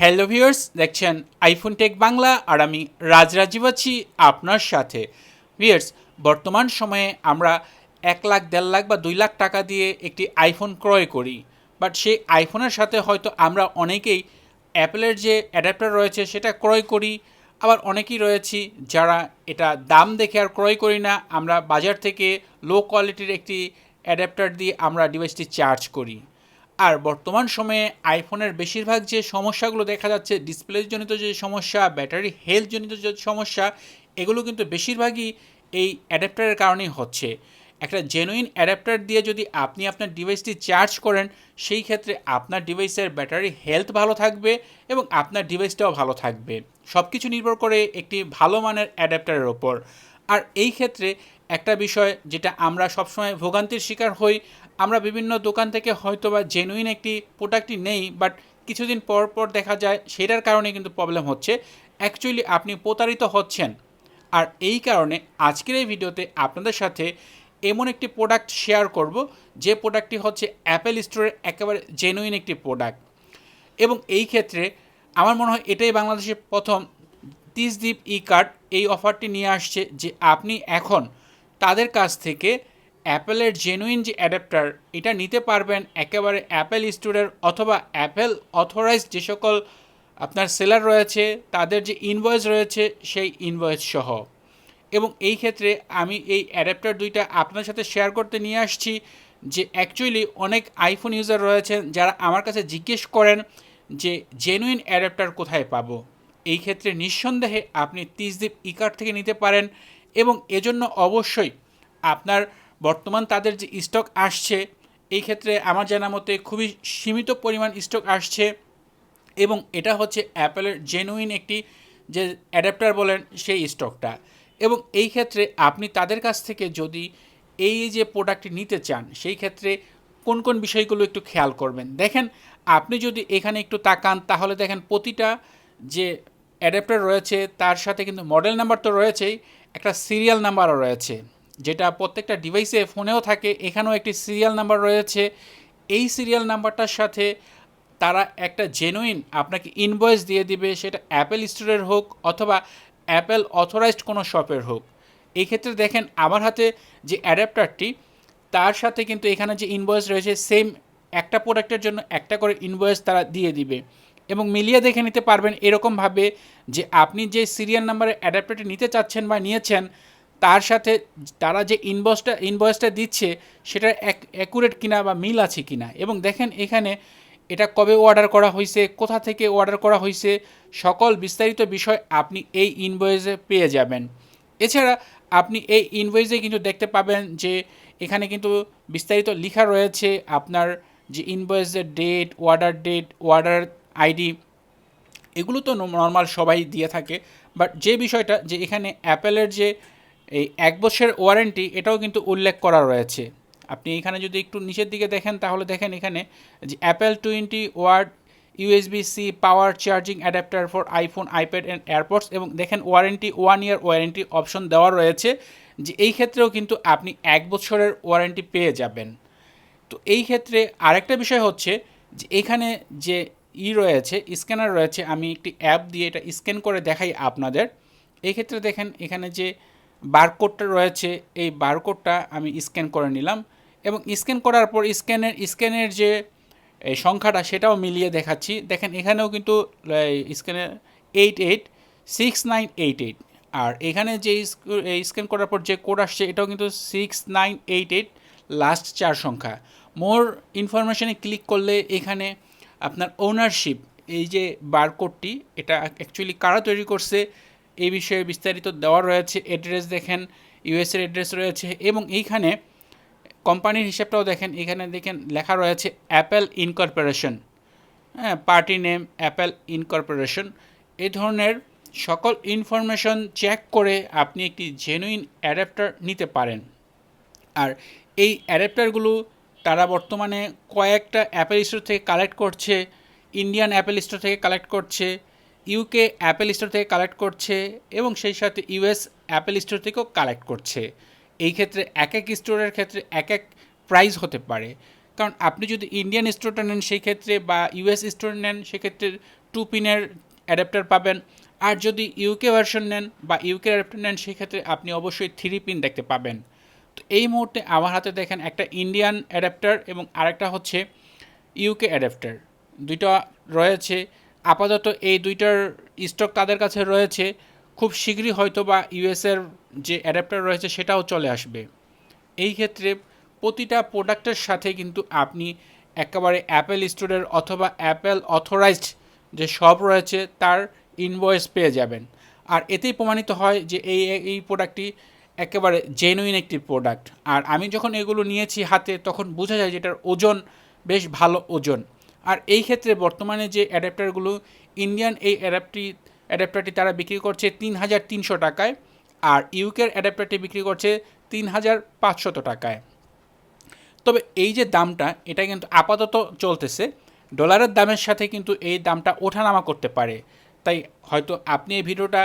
Hello viewers, দেখছেন iPhone take Bangla আর আমি রাজরাজীব আছি আপনার সাথে। ভিউয়ার্স, বর্তমান সময়ে আমরা 1 লাখ, 1.5 লাখ বা 2 লাখ টাকা দিয়ে একটি আইফোন ক্রয় করি, বাট সেই আইফোনের সাথে হয়তো আমরা অনেকেই অ্যাপেলের যে অ্যাডাপ্টার রয়েছে সেটা ক্রয় করি। আবার অনেকেই রয়েছি যারা এটা দাম দেখে আর ক্রয় করি না, আমরা বাজার থেকে লো কোয়ালিটির একটি অ্যাডাপ্টার দিয়ে আমরা ডিভাইসটি চার্জ করি। আর বর্তমান সময়ে আইফোনের বেশিরভাগ যে সমস্যাগুলো দেখা যাচ্ছে, ডিসপ্লেজনিত যে সমস্যা, ব্যাটারি হেলথজনিত যে সমস্যা, এগুলো কিন্তু বেশিরভাগই এই অ্যাডাপ্টারের কারণেই হচ্ছে। একটা জেনুইন অ্যাডাপ্টার দিয়ে যদি আপনি আপনার ডিভাইসটি চার্জ করেন, সেই ক্ষেত্রে আপনার ডিভাইসের ব্যাটারি হেলথ ভালো থাকবে এবং আপনার ডিভাইসটাও ভালো থাকবে। সব কিছু নির্ভর করে একটি ভালো মানের অ্যাডাপ্টারের ওপর। আর এই ক্ষেত্রে একটা বিষয় যেটা আমরা সবসময় ভোগান্তির শিকার হই, আমরা বিভিন্ন দোকান থেকে হয়তো বা জেনুইন একটি প্রোডাক্টই নেই, বাট কিছুদিন পর পর দেখা যায় সেটার কারণে কিন্তু প্রবলেম হচ্ছে। অ্যাকচুয়ালি আপনি প্রতারিত হচ্ছেন। আর এই কারণে আজকের এই ভিডিওতে আপনাদের সাথে এমন একটি প্রোডাক্ট শেয়ার করব, যে প্রোডাক্টটি হচ্ছে অ্যাপেল স্টোরের একেবারে জেনুইন একটি প্রোডাক্ট। এবং এই ক্ষেত্রে আমার মনে হয় এটাই বাংলাদেশের প্রথম 30 দ্বীপ ই কার্ড এই অফারটি নিয়ে আসছে, যে আপনি এখন তাদের কাছ থেকে অ্যাপেলের জেনুইন যে অ্যাডাপ্টার এটা নিতে পারবেন একেবারে অ্যাপেল স্টোরের অথবা অ্যাপেল অথরাইজড যে সকল আপনার সেলার রয়েছে তাদের যে ইনভয়েস রয়েছে সেই ইনভয়েস সহ। এবং এই ক্ষেত্রে আমি এই অ্যাডাপ্টার দুইটা আপনার সাথে শেয়ার করতে নিয়ে আসছি, যে অ্যাকচুয়ালি অনেক আইফোন ইউজার রয়েছেন যারা আমার কাছে জিজ্ঞেস করেন যে জেনুইন অ্যাডাপ্টার কোথায় পাবো। এই ক্ষেত্রে নিঃসন্দেহে আপনি 30 দ্বীপ ই কার্ড থেকে নিতে পারেন। এবং এজন্য অবশ্যই আপনার বর্তমান তাদের যে স্টক আসছে, এই ক্ষেত্রে আমার জানা মতে খুবই সীমিত পরিমাণ স্টক আসছে। এবং এটা হচ্ছে অ্যাপেলের জেনুইন একটি যে অ্যাডাপ্টার বলেন সেই স্টকটা। এবং এই ক্ষেত্রে আপনি তাদের কাছ থেকে যদি এই যে প্রোডাক্টটি নিতে চান, সেই ক্ষেত্রে কোন কোন বিষয়গুলো একটু খেয়াল করবেন। দেখেন, আপনি যদি এখানে একটু তাকান তাহলে দেখেন প্রতিটা যে অ্যাডাপ্টার রয়েছে তার সাথে কিন্তু মডেল নাম্বার তো রয়েছেই, একটা সিরিয়াল নাম্বারও রয়েছে, যেটা প্রত্যেকটা ডিভাইসে ফোনেও থাকে। এখানেও একটি সিরিয়াল নাম্বার রয়েছে। এই সিরিয়াল নাম্বারটার সাথে তারা একটা জেনুইন আপনাকে ইনভয়েস দিয়ে দিবে, সেটা অ্যাপেল স্টোরের হোক অথবা অ্যাপেল অথরাইজড কোনো শপের হোক। এই ক্ষেত্রে দেখেন আমার হাতে যে অ্যাডাপ্টারটি, তার সাথে কিন্তু এখানে যে ইনভয়েস রয়েছে সেম একটা প্রোডাক্টের জন্য একটা করে ইনভয়েস তারা দিয়ে দিবে। এবং মিলিয়ে দেখে নিতে পারবেন এরকমভাবে যে আপনি যে সিরিয়াল নাম্বারের অ্যাডাপ্টারটি নিতে চাচ্ছেন বা নিয়েছেন, তার সাথে তারা যে ইনভয়েসটা দিচ্ছে সেটা অ্যাকুরেট কিনা বা মিল আছে কিনা। এবং দেখেন এখানে এটা কবে অর্ডার করা হয়েছে, কোথা থেকে অর্ডার করা হয়েছে, সকল বিস্তারিত বিষয় আপনি এই ইনভয়েসে পেয়ে যাবেন। এছাড়া আপনি এই ইনভয়েসে কিন্তু দেখতে পাবেন যে এখানে কিন্তু বিস্তারিত লেখা রয়েছে আপনার যে ইনভয়েসের ডেট, অর্ডার আইডি, এগুলো তো নর্মাল সবাই দিয়ে থাকে। বাট যে বিষয়টা যে এখানে অ্যাপেলের যে এই 1 বছরের ওয়ারেন্টি এটাও কিন্তু উল্লেখ করা রয়েছে। আপনি এখানে যদি একটু নিচের দিকে দেখেন তাহলে দেখেন এখানে যে Apple 20 watt USB-C power charging adapter for iPhone, iPad and AirPods. এবং দেখেন ওয়ারেন্টি 1 ইয়ার ওয়ারেন্টি অপশন দেওয়া রয়েছে, যে এই ক্ষেত্রেও কিন্তু আপনি 1 বছরের ওয়ারেন্টি পেয়ে যাবেন। তো এই ক্ষেত্রে আরেকটা বিষয় হচ্ছে যে এখানে যে রয়েছে, স্ক্যানার রয়েছে, আমি একটি অ্যাপ দিয়ে এটা স্ক্যান করে দেখাই আপনাদের। এই ক্ষেত্রে দেখেন এখানে যে বারকোডটা রয়েছে, এই বারকোডটা আমি স্ক্যান করে নিলাম। এবং স্ক্যান করার পর স্ক্যানের যে এই সংখ্যাটা সেটাও মিলিয়ে দেখাচ্ছি। দেখেন এখানেও কিন্তু স্ক্যানের 886988। আর এখানে যে স্ক্যান করার পর যে কোড আসছে এটাও কিন্তু 6988, লাস্ট 4 সংখ্যা। মোর ইনফরমেশনে ক্লিক করলে এখানে আপনার ওনারশিপ, এই যে বারকোডটি এটা অ্যাকচুয়ালি কারা তৈরি করছে এই বিষয়ে বিস্তারিত দেওয়া রয়েছে। অ্যাড্রেস দেখেন, ইউএসের অ্যাড্রেস রয়েছে। এবং এইখানে কোম্পানির হিসাবটাও দেখেন, এখানে দেখেন লেখা রয়েছে অ্যাপেল ইনকর্পোরেশন, হ্যাঁ, পার্টি নেম অ্যাপেল ইনকর্পোরেশন। এই ধরনের সকল ইনফরমেশন চেক করে আপনি একটি জেনুইন অ্যাডাপ্টার নিতে পারেন। আর এই অ্যাডাপ্টারগুলো তারা বর্তমানে কয়েকটা অ্যাপেল স্টোর থেকে কালেক্ট করছে, ইন্ডিয়ান অ্যাপেল স্টোর থেকে কালেক্ট করছে, ইউকে অ্যাপেল স্টোর থেকে কালেক্ট করছে, এবং সেই সাথে ইউএস অ্যাপেল স্টোর থেকেও কালেক্ট করছে। এই ক্ষেত্রে এক এক স্টোরের ক্ষেত্রে এক এক প্রাইস হতে পারে। কারণ আপনি যদি ইন্ডিয়ান স্টোরটা নেন সেই ক্ষেত্রে, বা ইউএস স্টোর নেন সেক্ষেত্রে 2 পিনের অ্যাডাপ্টার পাবেন। আর যদি ইউকে ভার্সন নেন বা ইউকে অ্যাডাপ্টার নেন সেক্ষেত্রে আপনি অবশ্যই 3 পিন দেখতে পাবেন। তো এই মুহূর্তে আমার হাতে দেখেন একটা ইন্ডিয়ান অ্যাডাপ্টার এবং আরেকটা হচ্ছে ইউকে অ্যাডাপ্টার, দুইটা রয়েছে। আপাতত এই দুইটার স্টক তাদের কাছে রয়েছে, খুব শীঘ্রই হয়তো বা ইউএসের যে অ্যাডাপ্টার রয়েছে সেটাও চলে আসবে। এই ক্ষেত্রে প্রতিটা প্রোডাক্টের সাথে কিন্তু আপনি একেবারে অ্যাপেল স্টোরের অথবা অ্যাপেল অথরাইজড যে শপ রয়েছে তার ইনভয়েস পেয়ে যাবেন। আর এতেই প্রমাণিত হয় যে এই প্রোডাক্টটি একেবারে জেনুইন একটি প্রোডাক্ট। আর আমি যখন এগুলো নিয়েছি হাতে তখন বোঝা যায় যে এটার ওজন বেশ ভালো ওজন। আর এই ক্ষেত্রে বর্তমানে যে অ্যাডাপ্টারগুলো ইন্ডিয়ান এই অ্যাডাপ্টারটি তারা বিক্রি করছে 3,300 টাকায়, আর ইউকের অ্যাডাপ্টারটি বিক্রি করছে 3,500 টাকায়। তবে এই যে দামটা এটা কিন্তু আপাতত চলতেছে, ডলারের দামের সাথে কিন্তু এই দামটা ওঠানামা করতে পারে। তাই হয়তো আপনি এই ভিডিওটা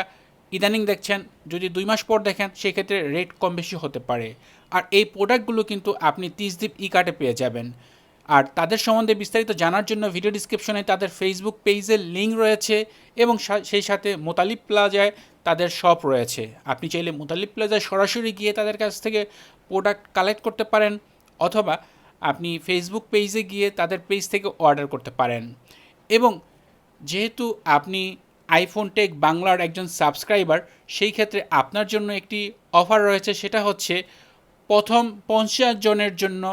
ইদানিং দেখছেন, যদি 2 মাস পর দেখেন সেক্ষেত্রে রেট কম বেশি হতে পারে। আর এই প্রোডাক্টগুলো কিন্তু আপনি 30 দিন ই কার্টে পেয়ে যাবেন। আর তাদের সম্বন্ধে বিস্তারিত জানার জন্য ভিডিও ডিসক্রিপশনে তাদের ফেসবুক পেজের লিঙ্ক রয়েছে এবং সেই সাথে মোতালিব প্লাজায় তাদের শপ রয়েছে। আপনি চাইলে মোতালিব প্লাজায় সরাসরি গিয়ে তাদের কাছ থেকে প্রোডাক্ট কালেক্ট করতে পারেন, অথবা আপনি ফেসবুক পেজে গিয়ে তাদের পেজ থেকে অর্ডার করতে পারেন। এবং যেহেতু আপনি আইফোন টেক বাংলার একজন সাবস্ক্রাইবার, সেই ক্ষেত্রে আপনার জন্য একটি অফার রয়েছে, সেটা হচ্ছে প্রথম 50 জনের জন্য,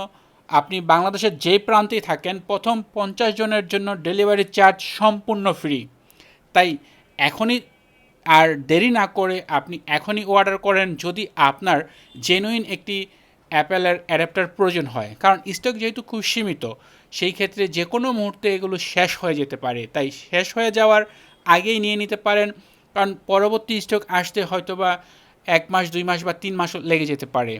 আপনি বাংলাদেশের যে প্রান্তেই থাকেন প্রথম 50 জনের জন্য ডেলিভারি চার্জ সম্পূর্ণ ফ্রি। তাই এখনই আর দেরি না করে আপনি এখনই অর্ডার করেন যদি আপনার জেনুইন একটি অ্যাপেলের অ্যাডাপ্টার প্রয়োজন হয়। কারণ স্টক যেহেতু খুব সীমিত, সেই ক্ষেত্রে যে কোনো মুহূর্তে এগুলো শেষ হয়ে যেতে পারে। তাই শেষ হয়ে যাওয়ার আগেই নিয়ে নিতে পারেন, কারণ পরবর্তী স্টক আসতে হয়তোবা 1 মাস 2 মাস বা 3 মাসও লেগে যেতে পারে।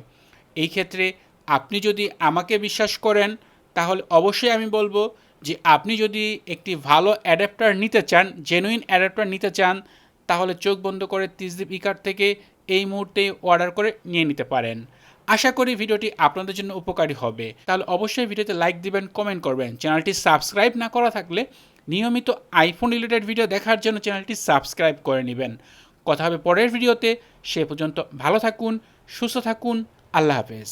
এই ক্ষেত্রে আপনি যদি আমাকে বিশ্বাস করেন তাহলে অবশ্যই আমি বলবো যে আপনি যদি একটি ভালো অ্যাডাপ্টার নিতে চান, জেনুইন অ্যাডাপ্টার নিতে চান, তাহলে চোখ বন্ধ করে 30 দিন ই কার্ট থেকে এই মুহূর্তে অর্ডার করে নিয়ে নিতে পারেন। আশা করি ভিডিওটি আপনাদের জন্য উপকারী হবে। তাহলে অবশ্যই ভিডিওতে লাইক দিবেন, কমেন্ট করবেন। চ্যানেলটি সাবস্ক্রাইব না করা থাকলে নিয়মিত আইফোন রিলেটেড ভিডিও দেখার জন্য চ্যানেলটি সাবস্ক্রাইব করে নেবেন। কথা হবে পরের ভিডিওতে। সে পর্যন্ত ভালো থাকুন, সুস্থ থাকুন। আল্লাহ হাফেজ।